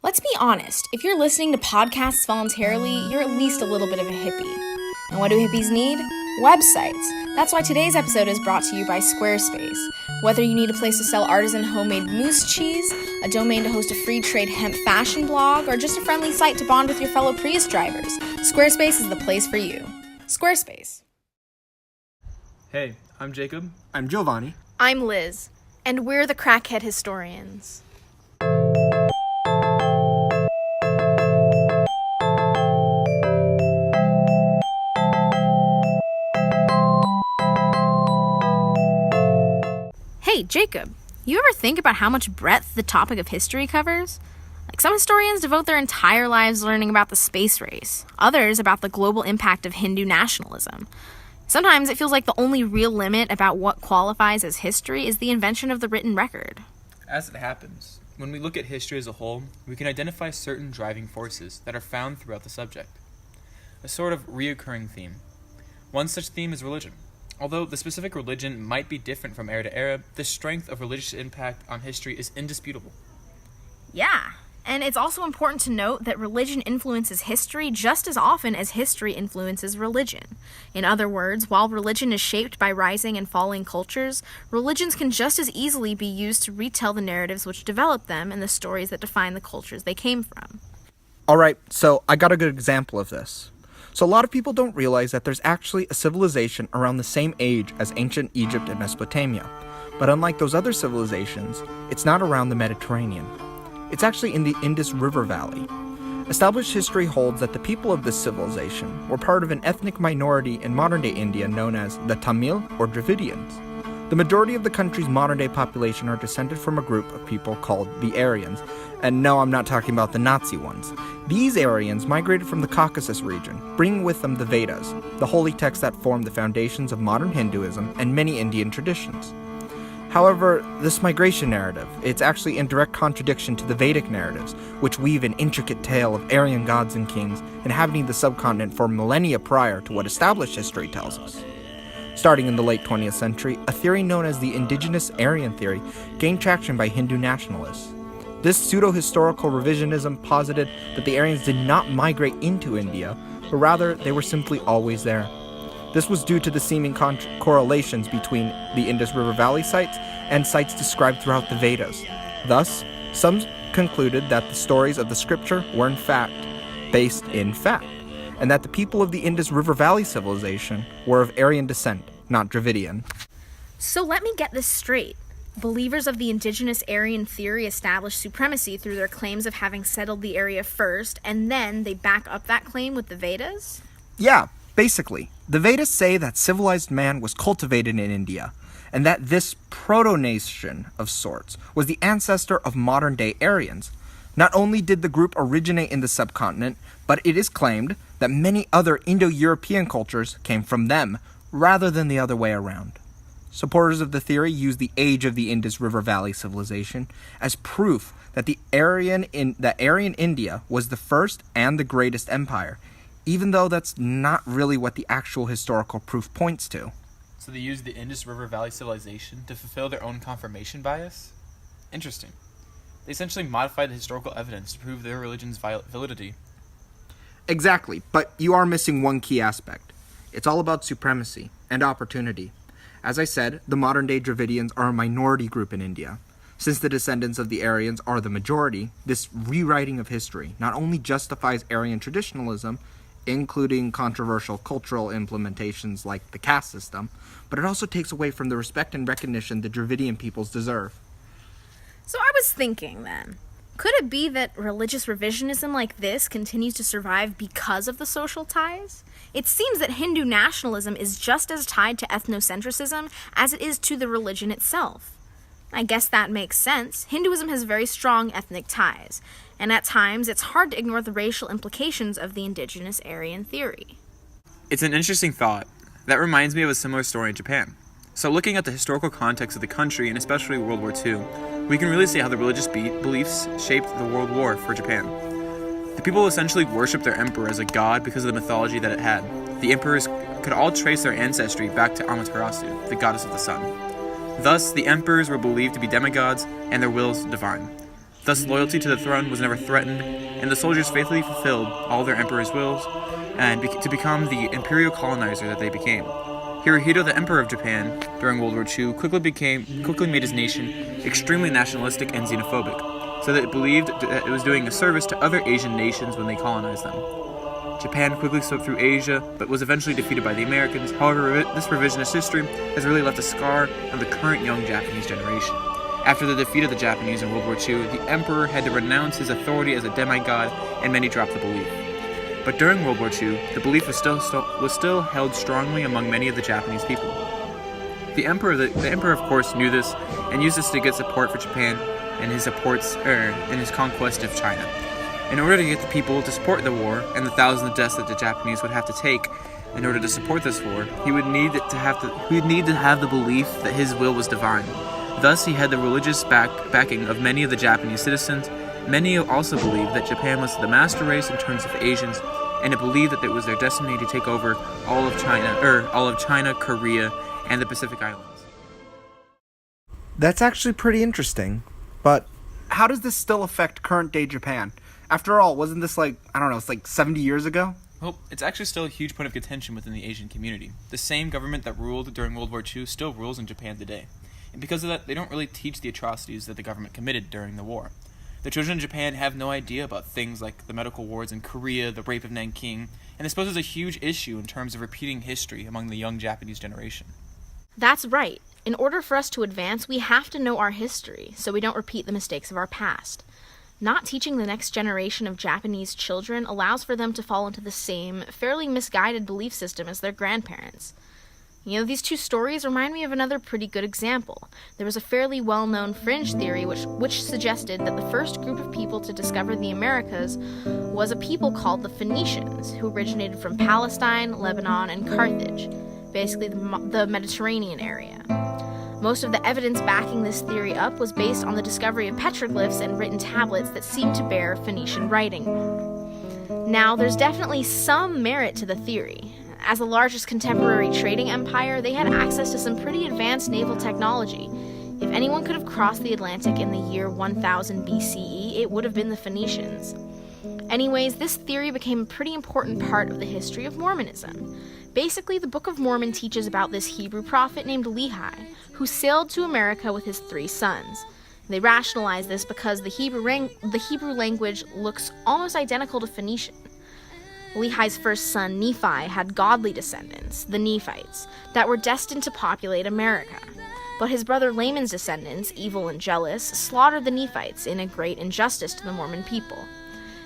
Let's be honest, if you're listening to podcasts voluntarily, you're at least a little bit of a hippie. And what do hippies need? Websites. That's why today's episode is brought to you by Squarespace. Whether you need a place to sell artisan homemade moose cheese, a domain to host a free trade hemp fashion blog, or just a friendly site to bond with your fellow Prius drivers, Squarespace is the place for you. Squarespace. Hey, I'm Jacob. I'm Giovanni. I'm Liz, and we're the Crackhead Historians. Hey, Jacob, you ever think about how much breadth the topic of history covers? Like, some historians devote their entire lives learning about the space race, others about the global impact of Hindu nationalism. Sometimes it feels like the only real limit about what qualifies as history is the invention of the written record. As it happens, when we look at history as a whole, we can identify certain driving forces that are found throughout the subject. A sort of reoccurring theme. One such theme is religion. Although the specific religion might be different from era to era, the strength of religious impact on history is indisputable. Yeah, and it's also important to note that religion influences history just as often as history influences religion. In other words, while religion is shaped by rising and falling cultures, religions can just as easily be used to retell the narratives which develop them and the stories that define the cultures they came from. Alright, so I got a good example of this. So a lot of people don't realize that there's actually a civilization around the same age as ancient Egypt and Mesopotamia. But unlike those other civilizations, it's not around the Mediterranean. It's actually in the Indus River Valley. Established history holds that the people of this civilization were part of an ethnic minority in modern-day India known as the Tamil or Dravidians. The majority of the country's modern-day population are descended from a group of people called the Aryans. And no, I'm not talking about the Nazi ones. These Aryans migrated from the Caucasus region, bringing with them the Vedas, the holy texts that form the foundations of modern Hinduism and many Indian traditions. However, this migration narrative, it's actually in direct contradiction to the Vedic narratives, which weave an intricate tale of Aryan gods and kings inhabiting the subcontinent for millennia prior to what established history tells us. Starting in the late 20th century, a theory known as the indigenous Aryan theory gained traction by Hindu nationalists. This pseudo-historical revisionism posited that the Aryans did not migrate into India, but rather they were simply always there. This was due to the seeming correlations between the Indus River Valley sites and sites described throughout the Vedas. Thus, some concluded that the stories of the scripture were in fact based in fact, and that the people of the Indus River Valley civilization were of Aryan descent, not Dravidian. So let me get this straight. Believers of the indigenous Aryan theory establish supremacy through their claims of having settled the area first, and then they back up that claim with the Vedas? Yeah, basically. The Vedas say that civilized man was cultivated in India, and that this proto-nation of sorts was the ancestor of modern-day Aryans. Not only did the group originate in the subcontinent, but it is claimed that many other Indo-European cultures came from them, rather than the other way around. Supporters of the theory use the age of the Indus River Valley civilization as proof that the Aryan India was the first and the greatest empire, even though that's not really what the actual historical proof points to. So they used the Indus River Valley civilization to fulfill their own confirmation bias? Interesting. They essentially modified the historical evidence to prove their religion's validity. Exactly, but you are missing one key aspect. It's all about supremacy and opportunity. As I said, the modern-day Dravidians are a minority group in India. Since the descendants of the Aryans are the majority, this rewriting of history not only justifies Aryan traditionalism, including controversial cultural implementations like the caste system, but it also takes away from the respect and recognition the Dravidian peoples deserve. So I was thinking then, could it be that religious revisionism like this continues to survive because of the social ties? It seems that Hindu nationalism is just as tied to ethnocentrism as it is to the religion itself. I guess that makes sense. Hinduism has very strong ethnic ties, and at times it's hard to ignore the racial implications of the indigenous Aryan theory. It's an interesting thought. That reminds me of a similar story in Japan. So looking at the historical context of the country, and especially World War II, we can really see how the religious beliefs shaped the World War for Japan. The people essentially worshipped their emperor as a god because of the mythology that it had. The emperors could all trace their ancestry back to Amaterasu, the goddess of the sun. Thus, the emperors were believed to be demigods and their wills divine. Thus, loyalty to the throne was never threatened, and the soldiers faithfully fulfilled all their emperor's wills and to become the imperial colonizer that they became. Hirohito, the emperor of Japan, during World War II, quickly made his nation extremely nationalistic and xenophobic, so that it believed that it was doing a service to other Asian nations when they colonized them. Japan quickly swept through Asia, but was eventually defeated by the Americans. However, this revisionist history has really left a scar on the current young Japanese generation. After the defeat of the Japanese in World War II, the emperor had to renounce his authority as a demigod, and many dropped the belief. But during World War II, the belief was still held strongly among many of the Japanese people. The emperor, of course, knew this and used this to get support for Japan in his conquest of China. In order to get the people to support the war and the thousands of deaths that the Japanese would have to take in order to support this war, he would need to have the belief that his will was divine. Thus, he had the religious backing of many of the Japanese citizens. Many also believed that Japan was the master race in terms of Asians, and it believed that it was their destiny to take over all of China, Korea, and the Pacific Islands. That's actually pretty interesting, but how does this still affect current-day Japan? After all, wasn't this it's like 70 years ago? Well, it's actually still a huge point of contention within the Asian community. The same government that ruled during World War II still rules in Japan today. And because of that, they don't really teach the atrocities that the government committed during the war. The children in Japan have no idea about things like the medical wards in Korea, the rape of Nanking, and this poses a huge issue in terms of repeating history among the young Japanese generation. That's right. In order for us to advance, we have to know our history, so we don't repeat the mistakes of our past. Not teaching the next generation of Japanese children allows for them to fall into the same, fairly misguided belief system as their grandparents. These two stories remind me of another pretty good example. There was a fairly well-known fringe theory which suggested that the first group of people to discover the Americas was a people called the Phoenicians, who originated from Palestine, Lebanon, and Carthage, basically the Mediterranean area. Most of the evidence backing this theory up was based on the discovery of petroglyphs and written tablets that seemed to bear Phoenician writing. Now, there's definitely some merit to the theory. As the largest contemporary trading empire, they had access to some pretty advanced naval technology. If anyone could have crossed the Atlantic in the year 1000 BCE, it would have been the Phoenicians. Anyways, this theory became a pretty important part of the history of Mormonism. Basically, the Book of Mormon teaches about this Hebrew prophet named Lehi, who sailed to America with his 3 sons. They rationalize this because the Hebrew language looks almost identical to Phoenician. Lehi's first son, Nephi, had godly descendants, the Nephites, that were destined to populate America. But his brother Laman's descendants, evil and jealous, slaughtered the Nephites in a great injustice to the Mormon people.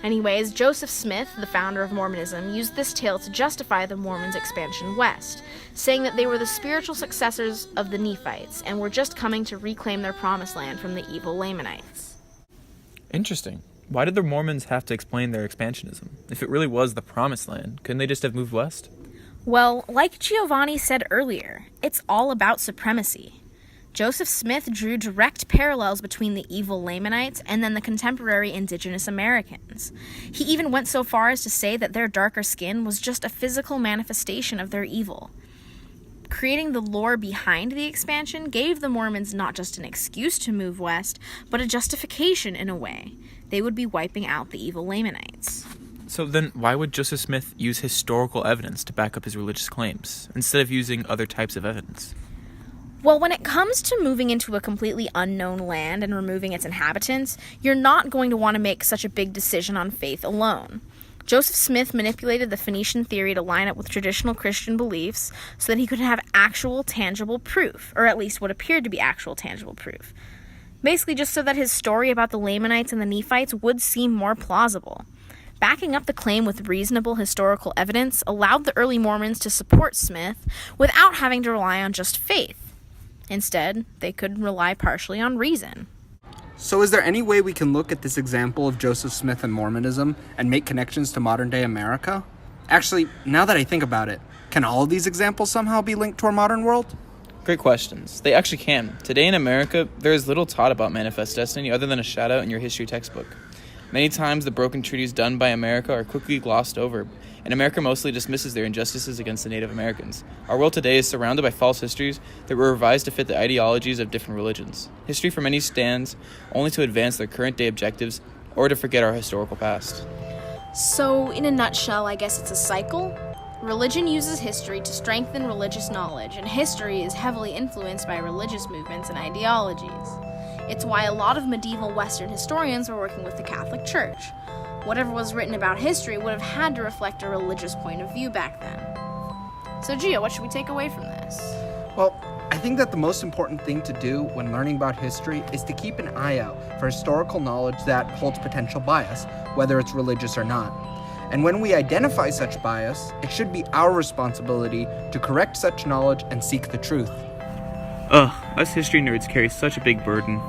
Anyways, Joseph Smith, the founder of Mormonism, used this tale to justify the Mormons' expansion west, saying that they were the spiritual successors of the Nephites and were just coming to reclaim their promised land from the evil Lamanites. Interesting. Why did the Mormons have to explain their expansionism? If it really was the promised land, couldn't they just have moved west? Well, like Giovanni said earlier, it's all about supremacy. Joseph Smith drew direct parallels between the evil Lamanites and then the contemporary indigenous Americans. He even went so far as to say that their darker skin was just a physical manifestation of their evil. Creating the lore behind the expansion gave the Mormons not just an excuse to move west, but a justification in a way. They would be wiping out the evil Lamanites. So then, why would Joseph Smith use historical evidence to back up his religious claims, instead of using other types of evidence? Well, when it comes to moving into a completely unknown land and removing its inhabitants, you're not going to want to make such a big decision on faith alone. Joseph Smith manipulated the Phoenician theory to line up with traditional Christian beliefs so that he could have actual tangible proof, or at least what appeared to be actual tangible proof. Basically just so that his story about the Lamanites and the Nephites would seem more plausible. Backing up the claim with reasonable historical evidence allowed the early Mormons to support Smith without having to rely on just faith. Instead, they could rely partially on reason. So is there any way we can look at this example of Joseph Smith and Mormonism and make connections to modern-day America? Actually, now that I think about it, can all of these examples somehow be linked to our modern world? Great questions. They actually can. Today in America, there is little taught about manifest destiny other than a shout-out in your history textbook. Many times the broken treaties done by America are quickly glossed over, and America mostly dismisses their injustices against the Native Americans. Our world today is surrounded by false histories that were revised to fit the ideologies of different religions. History for many stands only to advance their current day objectives or to forget our historical past. So, in a nutshell, I guess it's a cycle. Religion uses history to strengthen religious knowledge, and history is heavily influenced by religious movements and ideologies. It's why a lot of medieval Western historians were working with the Catholic Church. Whatever was written about history would have had to reflect a religious point of view back then. So, Gio, what should we take away from this? Well, I think that the most important thing to do when learning about history is to keep an eye out for historical knowledge that holds potential bias, whether it's religious or not. And when we identify such bias, it should be our responsibility to correct such knowledge and seek the truth. Ugh, us history nerds carry such a big burden.